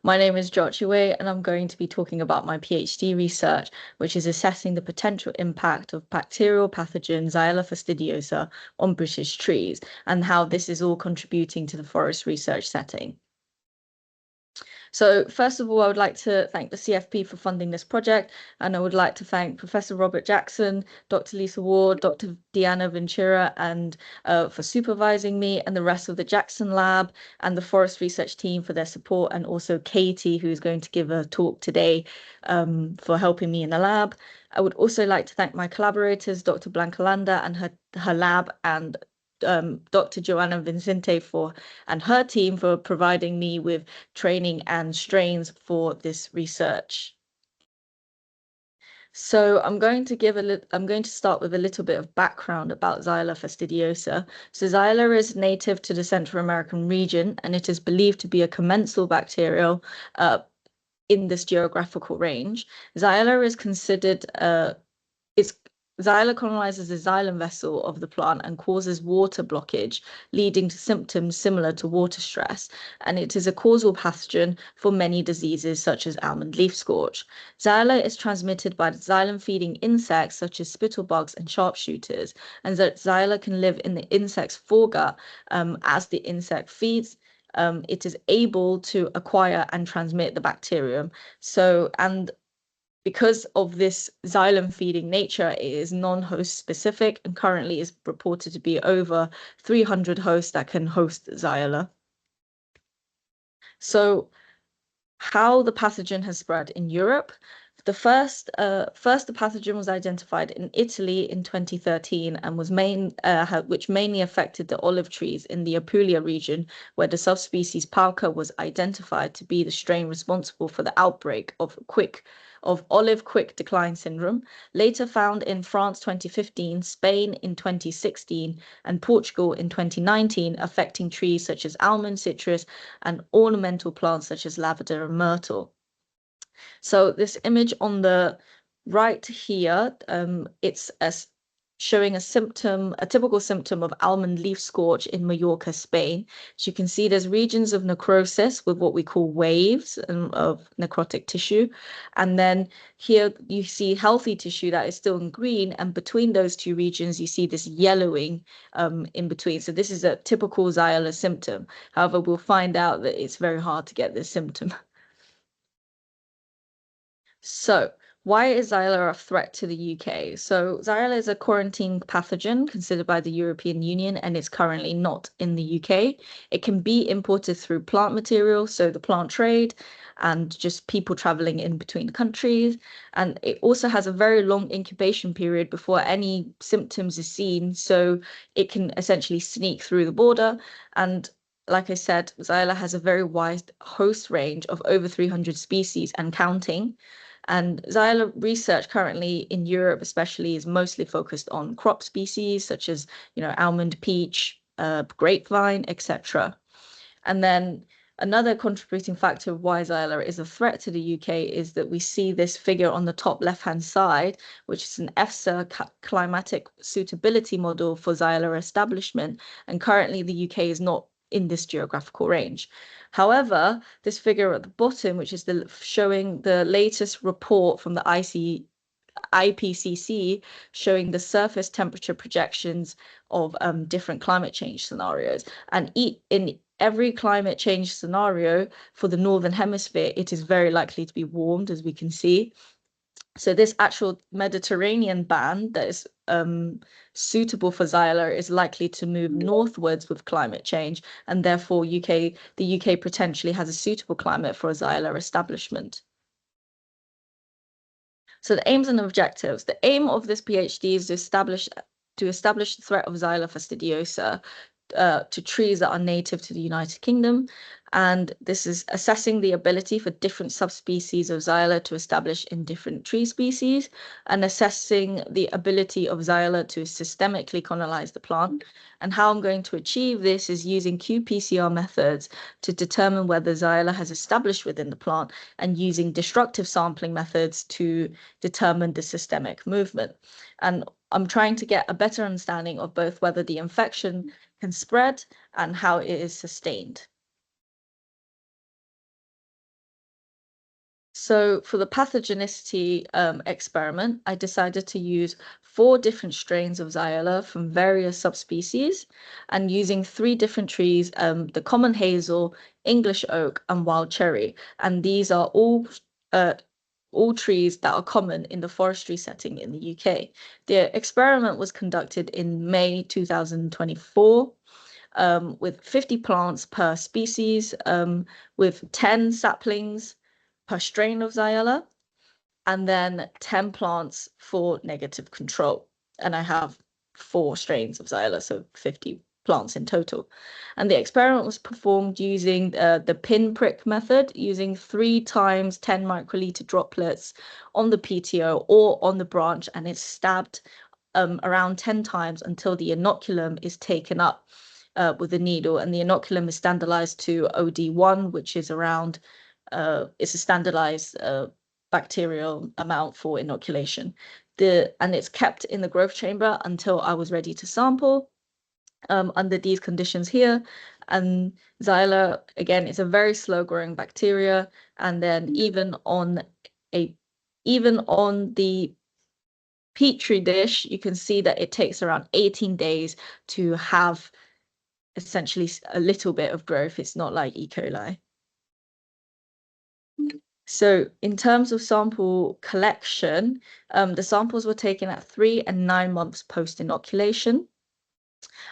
My name is Wei, and I'm going to be talking about my PhD research, which is assessing the potential impact of bacterial pathogen Xylella fastidiosa on British trees and how this is all contributing to the forest research setting. So first of all, I would like to thank the CFP for funding this project, and I would like to thank Professor Robert Jackson, Dr. Lisa Ward, Dr. Deanna Ventura, and for supervising me, and the rest of the Jackson Lab and the forest research team for their support, and also Katie, who is going to give a talk today for helping me in the lab. I would also like to thank my collaborators, Dr. Blanca Landa and her lab, and Dr. Joanna Vincente and her team for providing me with training and strains for this research. So I'm going to start with a little bit of background about Xylella fastidiosa. So Xylella is native to the Central American region, and it is believed to be a commensal bacterial in this geographical range. Xylella is considered it's Xylella colonizes the xylem vessel of the plant and causes water blockage, leading to symptoms similar to water stress, and it is a causal pathogen for many diseases such as almond leaf scorch. Xylella is transmitted by xylem-feeding insects such as spittlebugs and sharpshooters, and that Xylella can live in the insect's foregut as the insect feeds. It is able to acquire and transmit the bacterium. Because of this xylem feeding nature, it is non-host specific and currently is reported to be over 300 hosts that can host Xylella. So how the pathogen has spread in Europe. The first the pathogen was identified in Italy in 2013 and was which mainly affected the olive trees in the Apulia region, where the subspecies Pauca was identified to be the strain responsible for the outbreak of olive quick decline syndrome, later found in France 2015, Spain in 2016, and Portugal in 2019, affecting trees such as almond, citrus, and ornamental plants such as lavender and myrtle. So this image on the right here, it's showing a typical symptom of almond leaf scorch in Mallorca, Spain. As you can see, there's regions of necrosis with what we call waves of necrotic tissue. And then here you see healthy tissue that is still in green. And between those two regions, you see this yellowing in between. So this is a typical Xylella symptom. However, we'll find out that it's very hard to get this symptom. So, why is Xylella a threat to the UK? So, Xylella is a quarantine pathogen considered by the European Union and is currently not in the UK. It can be imported through plant material, so the plant trade, and just people traveling in between countries. And it also has a very long incubation period before any symptoms are seen, so it can essentially sneak through the border. And like I said, Xylella has a very wide host range of over 300 species and counting. And Xylella research currently in Europe, especially, is mostly focused on crop species such as, almond, peach, grapevine, etc. And then another contributing factor of why Xylella is a threat to the UK is that we see this figure on the top left-hand side, which is an EFSA climatic suitability model for Xylella establishment. And currently the UK is not in this geographical range. However, this figure at the bottom, which is showing the latest report from the IPCC showing the surface temperature projections of different climate change scenarios. And in every climate change scenario for the Northern Hemisphere, it is very likely to be warmed, as we can see. So this actual Mediterranean band that is suitable for Xylella is likely to move northwards with climate change, and therefore the UK potentially has a suitable climate for a Xylella establishment. So the aims and objectives. The aim of this PhD is to establish the threat of Xylella fastidiosa to trees that are native to the United Kingdom. And this is assessing the ability for different subspecies of Xylella to establish in different tree species, and assessing the ability of Xylella to systemically colonize the plant. And how I'm going to achieve this is using qPCR methods to determine whether Xylella has established within the plant, and using destructive sampling methods to determine the systemic movement. And I'm trying to get a better understanding of both whether the infection can spread and how it is sustained. So for the pathogenicity experiment, I decided to use 4 different strains of Xylella from various subspecies and using 3 different trees, the common hazel, English oak, and wild cherry. And these are uh, all trees that are common in the forestry setting in the UK. The experiment was conducted in May 2024 with 50 plants per species, with 10 saplings per strain of Xylella, and then 10 plants for negative control. And I have 4 strains of Xylella, so 50 plants in total. And the experiment was performed using the pinprick method, using 3 times 10 microliter droplets on the PTO or on the branch, and it's stabbed around 10 times until the inoculum is taken up with a needle. And the inoculum is standardized to OD1, which is around, it's a standardized bacterial amount for inoculation. And it's kept in the growth chamber until I was ready to sample under these conditions here. And Xylella, again, is a very slow growing bacteria. And then even on the Petri dish, you can see that it takes around 18 days to have essentially a little bit of growth. It's not like E. coli. So in terms of sample collection, the samples were taken at 3 and 9 months post-inoculation.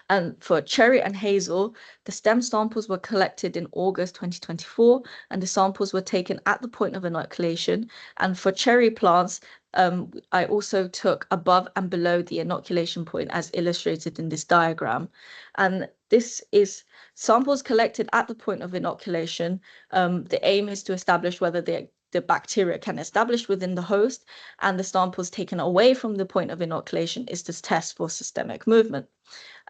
And for cherry and hazel, the stem samples were collected in August 2024, and the samples were taken at the point of inoculation. And for cherry plants, I also took above and below the inoculation point as illustrated in this diagram. And this is samples collected at the point of inoculation. The aim is to establish whether the bacteria can establish within the host, and the samples taken away from the point of inoculation is to test for systemic movement.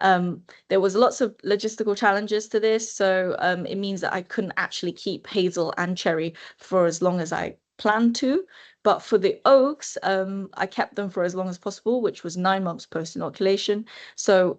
There was lots of logistical challenges to this, so it means that I couldn't actually keep hazel and cherry for as long as I planned to. But for the oaks, I kept them for as long as possible, which was 9 months post-inoculation. So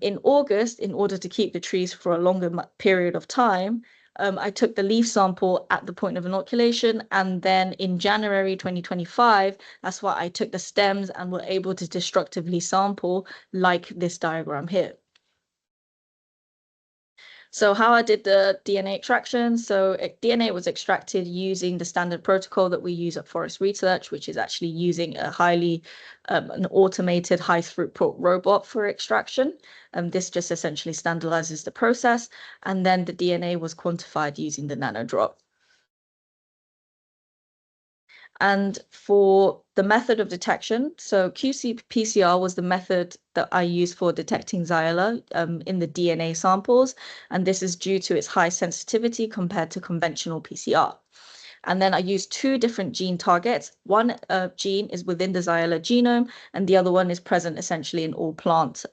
in August, in order to keep the trees for a longer period of time, I took the leaf sample at the point of inoculation, and then in January 2025, that's why I took the stems and were able to destructively sample like this diagram here. So how I did the DNA extraction, so DNA was extracted using the standard protocol that we use at Forest Research, which is actually using a an automated high throughput robot for extraction. This just essentially standardizes the process, and then the DNA was quantified using the nanodrop. And for the method of detection, so qC-PCR was the method that I used for detecting Xylella in the DNA samples, and this is due to its high sensitivity compared to conventional PCR. And then I used 2 different gene targets. One gene is within the Xylella genome, and the other one is present essentially in all plant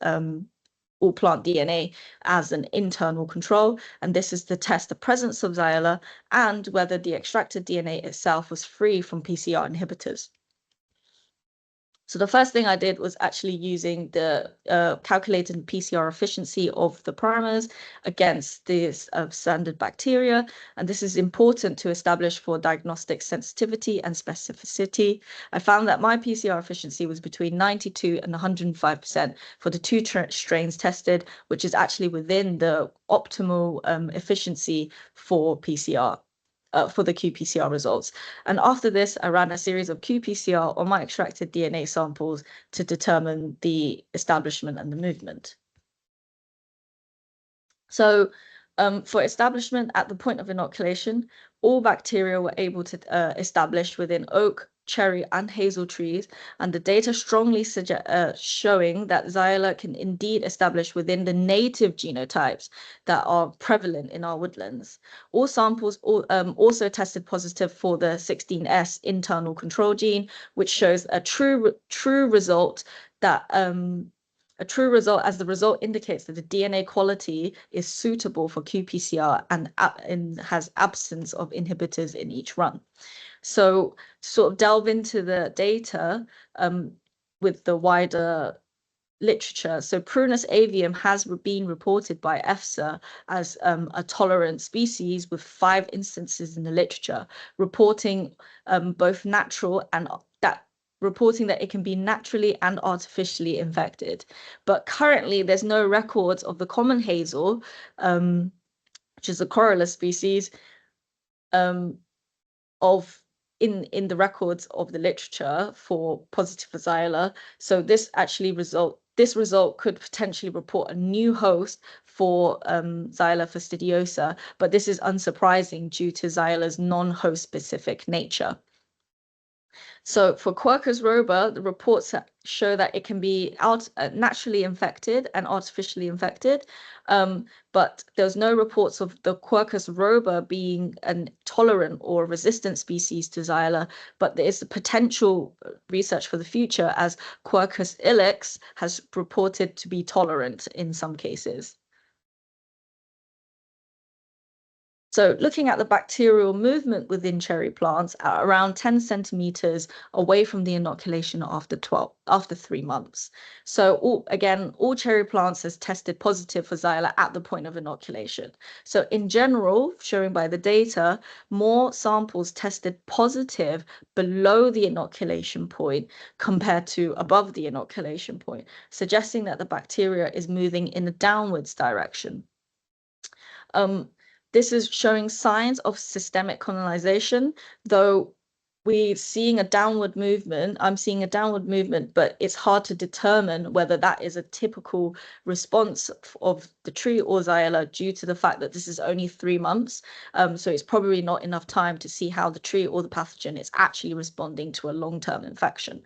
DNA as an internal control. And this is to test the presence of Xylella and whether the extracted DNA itself was free from PCR inhibitors. So the first thing I did was actually using the calculated PCR efficiency of the primers against this standard bacteria. And this is important to establish for diagnostic sensitivity and specificity. I found that my PCR efficiency was between 92 and 105% for the 2 strains tested, which is actually within the optimal efficiency for PCR. For the qPCR results. And after this, I ran a series of qPCR on my extracted DNA samples to determine the establishment and the movement. So for establishment at the point of inoculation, all bacteria were able to establish within oak, cherry, and hazel trees, and the data strongly showing that Xylella can indeed establish within the native genotypes that are prevalent in our woodlands. All samples also tested positive for the 16S internal control gene, which shows a true result that as the result indicates that the DNA quality is suitable for qPCR and has absence of inhibitors in each run. So to sort of delve into the data with the wider literature. So Prunus avium has been reported by EFSA as a tolerant species with 5 instances in the literature, reporting both natural and reporting that it can be naturally and artificially infected. But currently, there's no records of the common hazel, which is a corallus species, um, of in the records of the literature for positive for Xylella. So this result could potentially report a new host for Xylella fastidiosa, but this is unsurprising due to Xylella's non-host specific nature. So for Quercus robur, the reports show that it can be naturally infected and artificially infected, but there's no reports of the Quercus robur being an tolerant or resistant species to Xylella, but there is the potential research for the future as Quercus ilex has reported to be tolerant in some cases. So looking at the bacterial movement within cherry plants at around 10 centimeters away from the inoculation after 3 months. So all cherry plants has tested positive for Xylella at the point of inoculation. So in general, showing by the data, more samples tested positive below the inoculation point compared to above the inoculation point, suggesting that the bacteria is moving in a downwards direction. This is showing signs of systemic colonization, though we're seeing a downward movement. I'm seeing a downward movement, but it's hard to determine whether that is a typical response of the tree or Xylella due to the fact that this is only 3 months. So it's probably not enough time to see how the tree or the pathogen is actually responding to a long-term infection.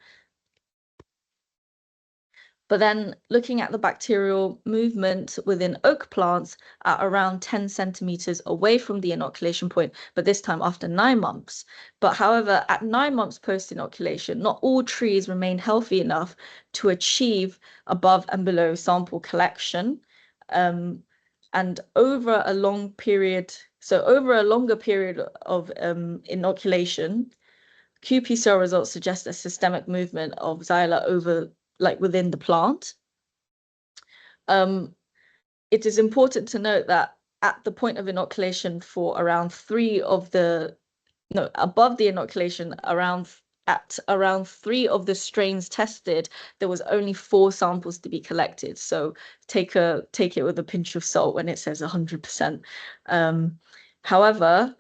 But then looking at the bacterial movement within oak plants at around 10 centimeters away from the inoculation point, but this time after 9 months. But however, at 9 months post-inoculation, not all trees remain healthy enough to achieve above and below sample collection. And over a longer period of inoculation, qPCR results suggest a systemic movement of Xylella within the plant. It is important to note that at the point of inoculation for above the inoculation, at around 3 of the strains tested, there was only 4 samples to be collected. So take it with a pinch of salt when it says 100%. However,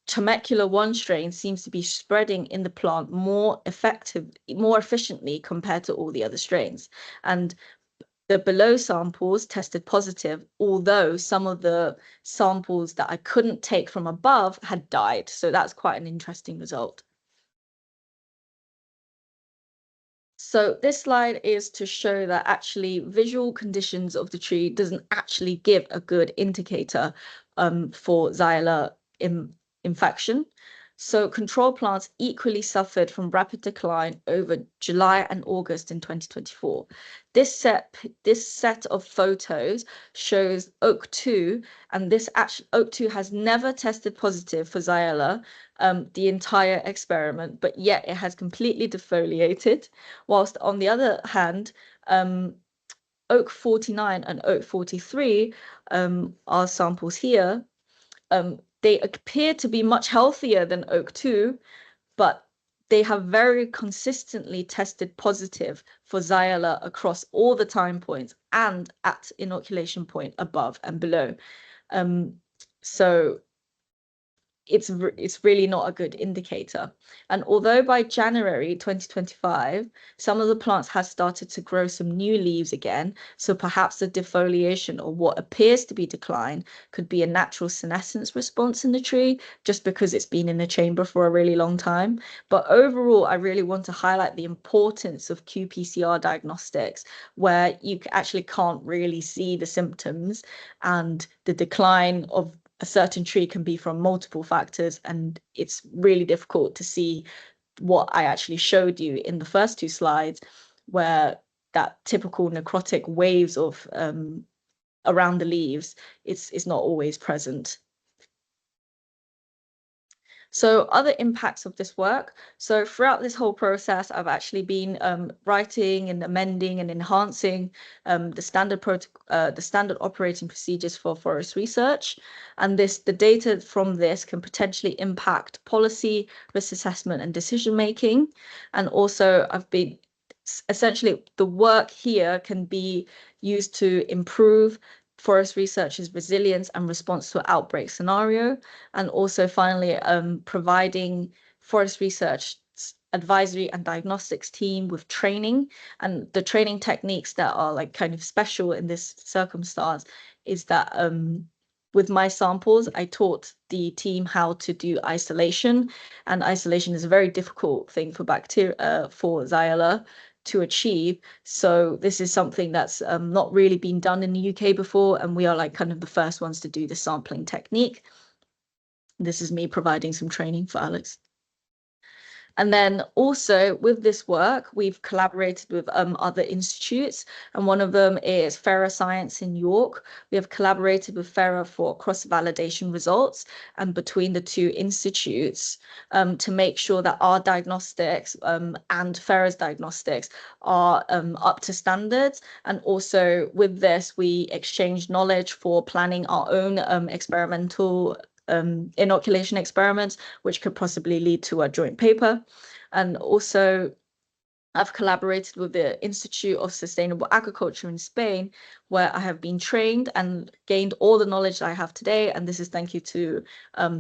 Temecula 1 strain seems to be spreading in the plant more efficiently compared to all the other strains. And the below samples tested positive, although some of the samples that I couldn't take from above had died. So that's quite an interesting result. So this slide is to show that actually visual conditions of the tree doesn't actually give a good indicator for Xylella infection. So control plants equally suffered from rapid decline over July and August in 2024. This set of photos shows Oak 2, and Oak 2 has never tested positive for Xylella the entire experiment, but yet it has completely defoliated. Whilst on the other hand, Oak 49 and Oak 43 are samples here. They appear to be much healthier than Oak 2, but they have very consistently tested positive for Xylella across all the time points and at inoculation point above and below. So it's really not a good indicator. And although by January 2025, some of the plants have started to grow some new leaves again, so perhaps the defoliation or what appears to be decline could be a natural senescence response in the tree, just because it's been in the chamber for a really long time. But overall, I really want to highlight the importance of qPCR diagnostics, where you actually can't really see the symptoms, and the decline of a certain tree can be from multiple factors, and it's really difficult to see what I actually showed you in the first 2 slides, where that typical necrotic waves of around the leaves is not always present. So other impacts of this work. So throughout this whole process, I've actually been writing and amending and enhancing the standard operating procedures for forest research. And the data from this can potentially impact policy, risk assessment, and decision making. And also, essentially, the work here can be used to improve forest research's resilience and response to an outbreak scenario, and also finally providing forest research advisory and diagnostics team with training. And the training techniques that are like kind of special in this circumstance is that with my samples, I taught the team how to do isolation, and isolation is a very difficult thing for bacteria, for Xylella to achieve. So this is something that's not really been done in the UK before, and we are like kind of the first ones to do the sampling technique. This is me providing some training for Alex. And then also with this work, we've collaborated with other institutes, and one of them is Ferra Science in York. We have collaborated with Ferra for cross-validation results and between the two institutes to make sure that our diagnostics and Ferra's diagnostics are up to standards. And also with this, we exchange knowledge for planning our own experimental inoculation experiments, which could possibly lead to a joint paper. And also, I've collaborated with the Institute of Sustainable Agriculture in Spain, where I have been trained and gained all the knowledge I have today. And this is thank you to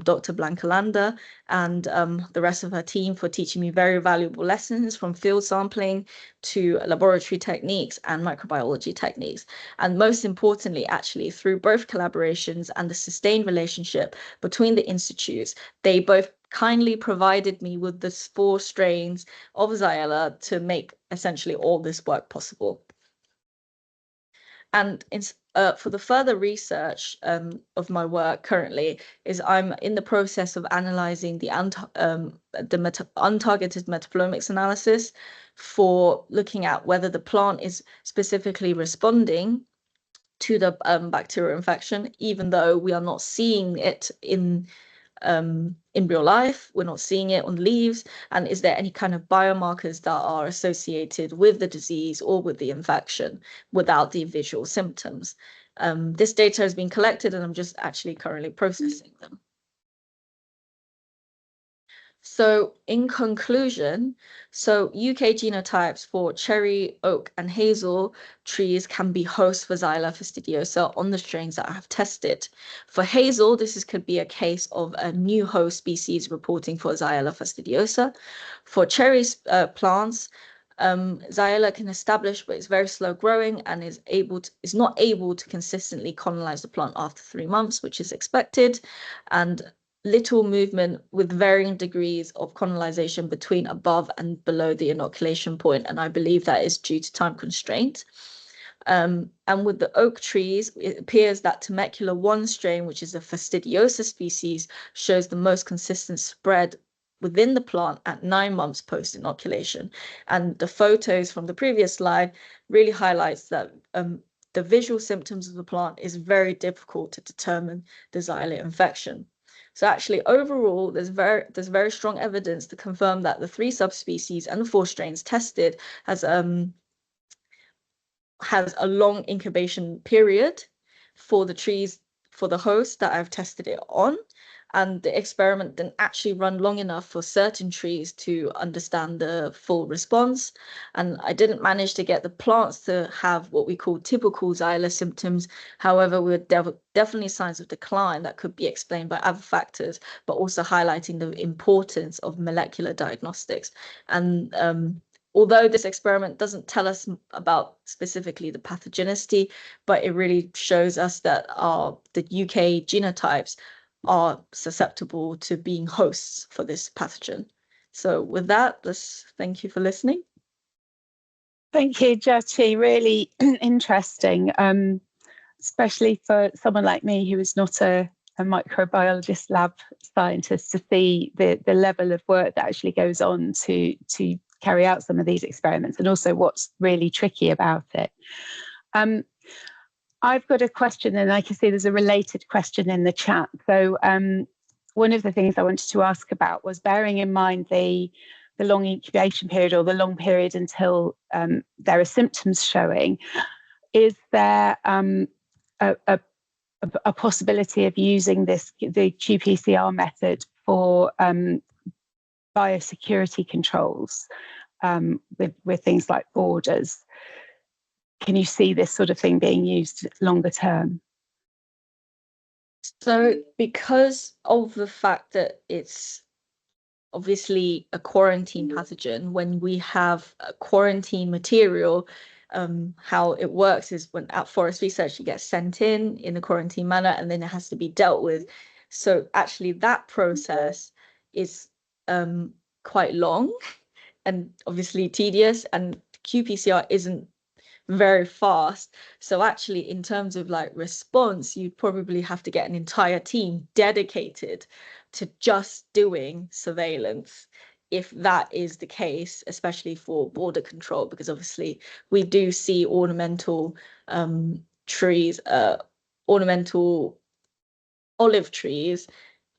Dr. Blanca Landa and the rest of her team for teaching me very valuable lessons from field sampling to laboratory techniques and microbiology techniques. And most importantly, actually, through both collaborations and the sustained relationship between the institutes, they both kindly provided me with the 4 strains of Xylella to make essentially all this work possible. And for the further research of my work currently is I'm in the process of analyzing the untargeted metabolomics analysis for looking at whether the plant is specifically responding to the bacterial infection, even though we are not seeing it in real life, we're not seeing it on leaves, and is there any kind of biomarkers that are associated with the disease or with the infection without the visual symptoms. This data has been collected and I'm just actually currently processing them. So in conclusion, UK genotypes for cherry, oak, and hazel trees can be hosts for Xylella fastidiosa on the strains that I have tested. For hazel, could be a case of a new host species reporting for Xylella fastidiosa. For cherry plants, Xylella can establish, but it's very slow growing and is not able to consistently colonize the plant after 3 months, which is expected, and little movement with varying degrees of colonization between above and below the inoculation point, and I believe that is due to time constraint. And with the oak trees, it appears that Temecula 1 strain, which is a fastidiosa species, shows the most consistent spread within the plant at 9 months post-inoculation. And the photos from the previous slide really highlights that the visual symptoms of the plant is very difficult to determine the Xylella infection. So actually, overall, there's very strong evidence to confirm that the 3 subspecies and the 4 strains tested has a long incubation period for the trees, for the host that I've tested it on. And the experiment didn't actually run long enough for certain trees to understand the full response. And I didn't manage to get the plants to have what we call typical Xylella symptoms. However, we were definitely signs of decline that could be explained by other factors, but also highlighting the importance of molecular diagnostics. And although this experiment doesn't tell us about specifically the pathogenicity, but it really shows us that the UK genotypes are susceptible to being hosts for this pathogen. So with that, thank you for listening. Thank you, Jyoti. Really interesting, especially for someone like me who is not a microbiologist lab scientist, to see the level of work that actually goes on to carry out some of these experiments, and also what's really tricky about it. I've got a question, and I can see there's a related question in the chat. So one of the things I wanted to ask about was, bearing in mind the long incubation period, or the long period until there are symptoms showing, is there a possibility of using the qPCR method for biosecurity controls with things like borders? Can you see this sort of thing being used longer term? So because of the fact that it's obviously a quarantine pathogen, when we have a quarantine material, how it works is when at Forest Research it gets sent in a quarantine manner, and then it has to be dealt with. So actually that process is quite long and obviously tedious, and qPCR isn't very fast. So actually, in terms of like response, you'd probably have to get an entire team dedicated to just doing surveillance, if that is the case, especially for border control, because obviously we do see ornamental trees, ornamental olive trees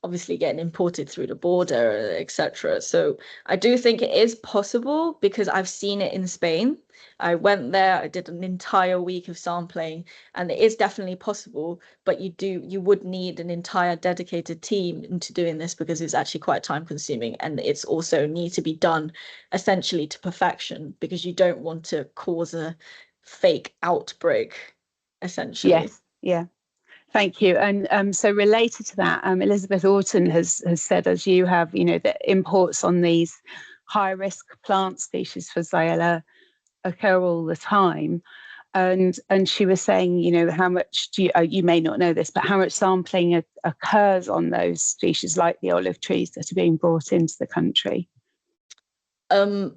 obviously getting imported through the border, etc. So I do think it is possible, because I've seen it in Spain. I went there, I did an entire week of sampling, and it is definitely possible, but you would need an entire dedicated team into doing this, because it's actually quite time consuming, and it's also need to be done essentially to perfection, because you don't want to cause a fake outbreak, essentially. Yes, yeah. Thank you. And so related to that, Elizabeth Orton has said, as you have, that imports on these high risk plant species for Xylella occur all the time. And she was saying, how much you may not know this, but how much sampling occurs on those species, like the olive trees that are being brought into the country? I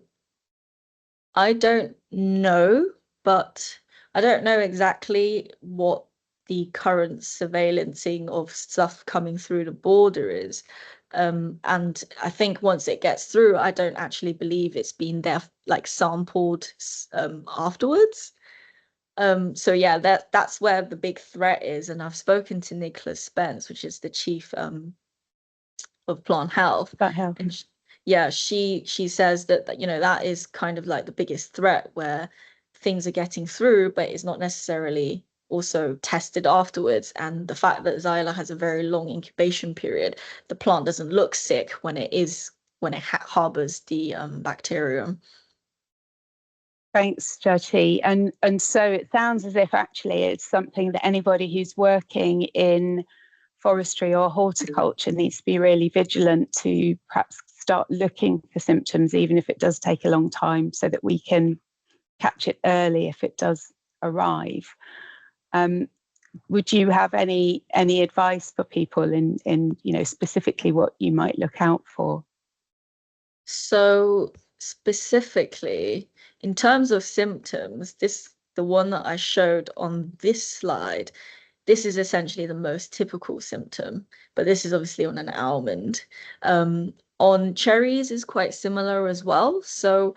don't know, but I don't know exactly what the current surveillancing of stuff coming through the border is. And I think once it gets through, I don't actually believe it's been there like sampled afterwards. So yeah, that's where the big threat is. And I've spoken to Nicholas Spence, which is the chief of plant health, That helps. and yeah, she says that that is kind of like the biggest threat, where things are getting through, but it's not necessarily also tested afterwards. And the fact that Xyla has a very long incubation period, the plant doesn't look sick when it harbors the bacterium. Thanks, Jyoti. And so it sounds as if actually it's something that anybody who's working in forestry or horticulture needs to be really vigilant to perhaps start looking for symptoms, even if it does take a long time, so that we can catch it early if it does arrive. Would you have any advice for people in specifically what you might look out for? So specifically, in terms of symptoms, the one that I showed on this slide, this is essentially the most typical symptom, but this is obviously on an almond. On cherries is quite similar as well. So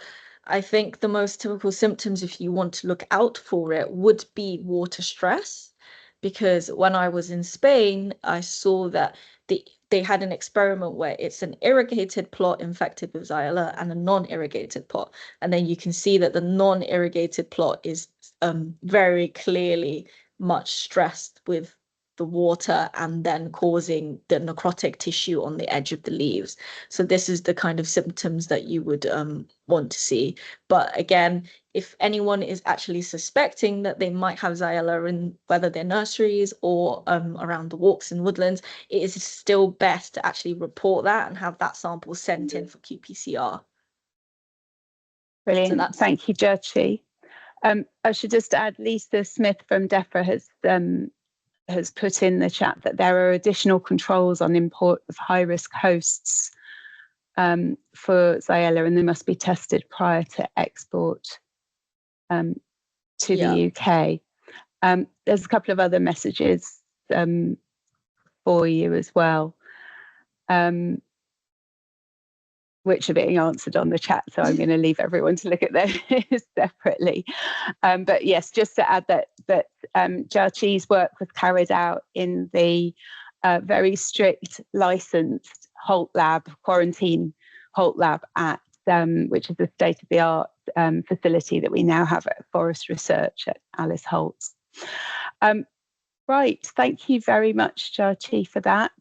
I think the most typical symptoms, if you want to look out for it, would be water stress. Because when I was in Spain, I saw that they had an experiment where it's an irrigated plot infected with Xylella and a non-irrigated plot. And then you can see that the non-irrigated plot is very clearly much stressed with the water, and then causing the necrotic tissue on the edge of the leaves. So this is the kind of symptoms that you would want to see. But again, if anyone is actually suspecting that they might have Xylella in whether they're nurseries or around the walks and woodlands, it is still best to actually report that and have that sample sent in for qPCR. Brilliant. So Thank you, Jyoti. I should just add, Lisa Smith from DEFRA has put in the chat that there are additional controls on import of high-risk hosts for Xylella, and they must be tested prior to export to the UK. There's a couple of other messages for you as well, which are being answered on the chat. So I'm going to leave everyone to look at those separately. But yes, just to add that Jyothi's work was carried out in the very strict licensed Holt lab, quarantine Holt lab at which is a state-of-the-art facility that we now have at Forest Research at Alice Holt. Right, thank you very much, Jyoti, for that.